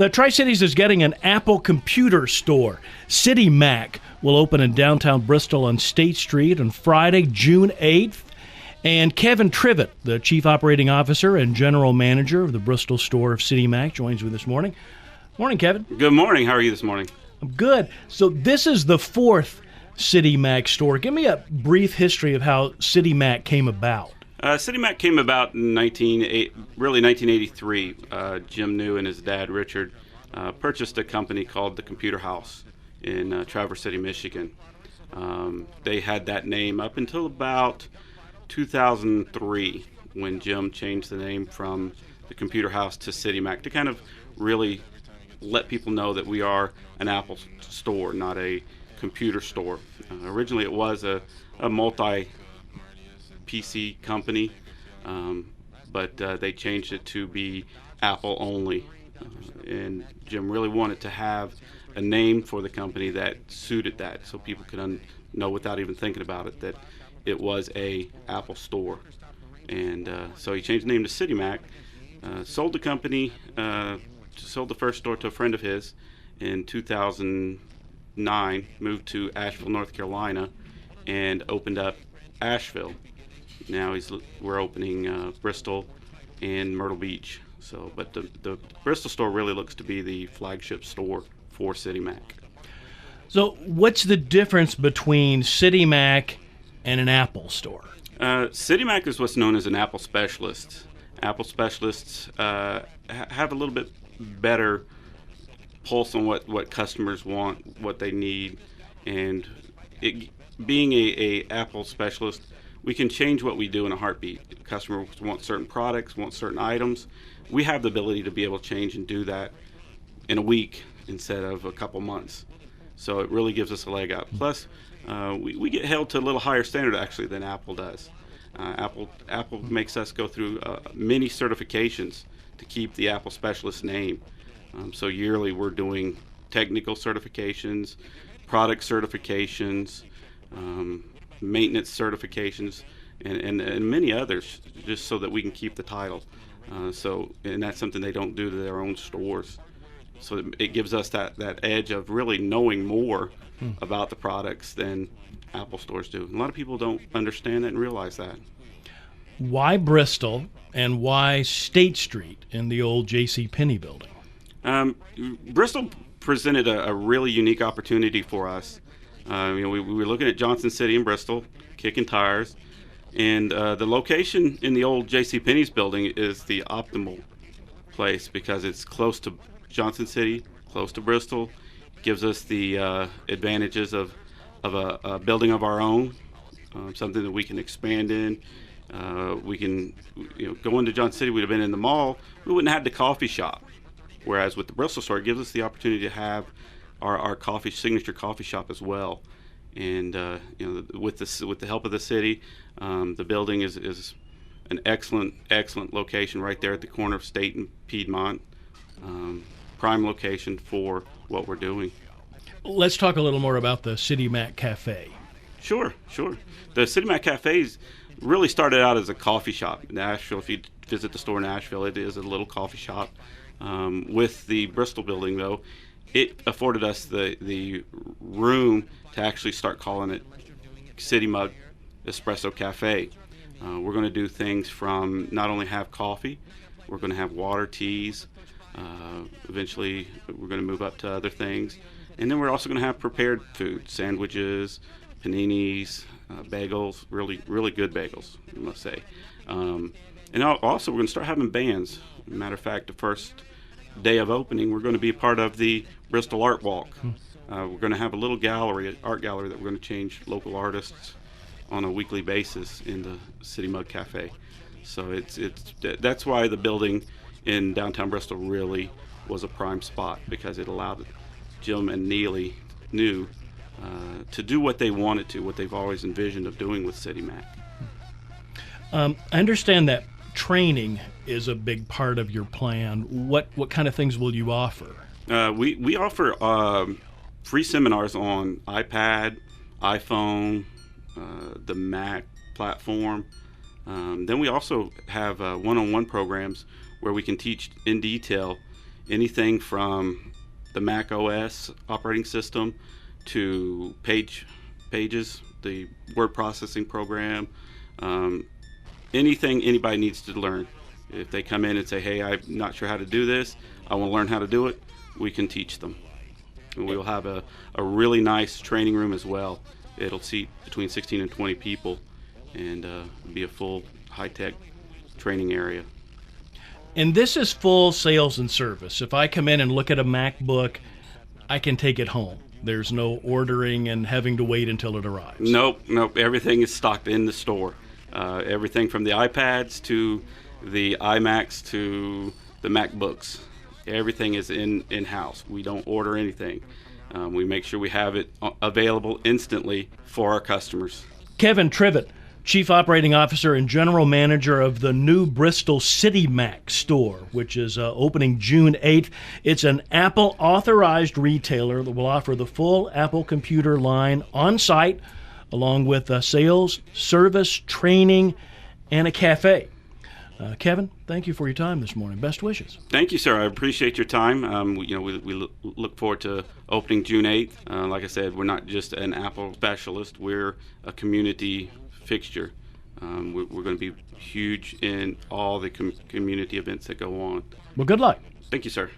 The Tri-Cities is getting an Apple computer store. Citymac will open in downtown Bristol on State Street on Friday, June 8th. And Kevin Trivett, the Chief Operating Officer and General Manager of the Bristol store of Citymac, joins me this morning. Morning, Kevin. Good morning. How are you this morning? I'm good. So this is the fourth Citymac store. Give me a brief history of how Citymac came about. Citymac came about in 1983. Jim New and his dad, Richard, purchased a company called the Computer House in Traverse City, Michigan. They had that name up until about 2003 when Jim changed the name from the Computer House to Citymac to kind of really let people know that we are an Apple store, not a computer store. Originally it was a multi-PC company, but they changed it to be Apple only. And Jim really wanted to have a name for the company that suited that, so people could know without even thinking about it that it was a Apple store. And so he changed the name to Citymac, sold the company, sold the first store to a friend of his in 2009, moved to Asheville, North Carolina, and opened up Asheville. Now we're opening Bristol and Myrtle Beach. So, but the Bristol store really looks to be the flagship store for Citymac. So what's the difference between Citymac and an Apple store? Citymac is what's known as an Apple specialist. Apple specialists have a little bit better pulse on what customers want, what they need, and being a Apple specialist, we can change what we do in a heartbeat. Customers want certain products, want certain items. We have the ability to be able to change and do that in a week instead of a couple months. So it really gives us a leg up. Plus, we get held to a little higher standard actually than Apple does. Apple makes us go through many certifications to keep the Apple specialist name. So yearly we're doing technical certifications, product certifications, maintenance certifications, and many others, just so that we can keep the title. And that's something they don't do to their own stores. So it gives us that edge of really knowing more about the products than Apple stores do. A lot of people don't understand that and realize that. Why Bristol and why State Street in the old J.C. Penney building? Bristol presented a really unique opportunity for us. We were looking at Johnson City in Bristol, kicking tires, and the location in the old J.C. Penney's building is the optimal place because it's close to Johnson City, close to Bristol. Gives us the advantages of a building of our own, something that we can expand in. We can, go into Johnson City. We'd have been in the mall. We wouldn't have had the coffee shop. Whereas with the Bristol store, it gives us the opportunity to have our signature coffee shop as well. And with the help of the city, the building is an excellent location right there at the corner of State and Piedmont. Prime location for what we're doing. Let's talk a little more about the Citymac Cafe. Sure. The Citymac Cafes really started out as a coffee shop in Asheville. If you visit the store in Asheville, it is a little coffee shop. With the Bristol building, though, it afforded us the room to actually start calling it Citymac Espresso Cafe. We're going to do things from not only have coffee, we're going to have water, teas. Eventually, we're going to move up to other things. And then we're also going to have prepared food, sandwiches, paninis, bagels, really good bagels, I must say. And also, we're going to start having bands. Matter of fact, the first day of opening, we're going to be part of the Bristol Art Walk. We're going to have a little art gallery that we're going to change local artists on a weekly basis in the Citymac Cafe. So that's why the building in downtown Bristol really was a prime spot, because it allowed Jim and Neely to do what they wanted to, what they've always envisioned of doing with Citymac. I understand that training is a big part of your plan. What kind of things will you offer? We offer free seminars on iPad, iPhone, the Mac platform. Then we also have one-on-one programs where we can teach in detail anything from the Mac OS operating system to Pages, the word processing program, anything anybody needs to learn. If they come in and say, hey, I'm not sure how to do this, I want to learn how to do it, we can teach them. And we'll have a really nice training room as well. It'll seat between 16 and 20 people and be a full high-tech training area. And this is full sales and service. If I come in and look at a MacBook, I can take it home. There's no ordering and having to wait until it arrives. Nope. Everything is stocked in the store. Everything from the iPads to the iMacs to the MacBooks. Everything is in-house. We don't order anything. We make sure we have it available instantly for our customers. Kevin Trivett, Chief Operating Officer and General Manager of the new Bristol Citymac store, which is opening June 8th. It's an Apple-authorized retailer that will offer the full Apple computer line on site, along with sales, service, training, and a cafe. Kevin, thank you for your time this morning. Best wishes. Thank you, sir. I appreciate your time. We look forward to opening June 8th. Like I said, we're not just an Apple specialist. We're a community fixture. We're going to be huge in all the community events that go on. Well, good luck. Thank you, sir.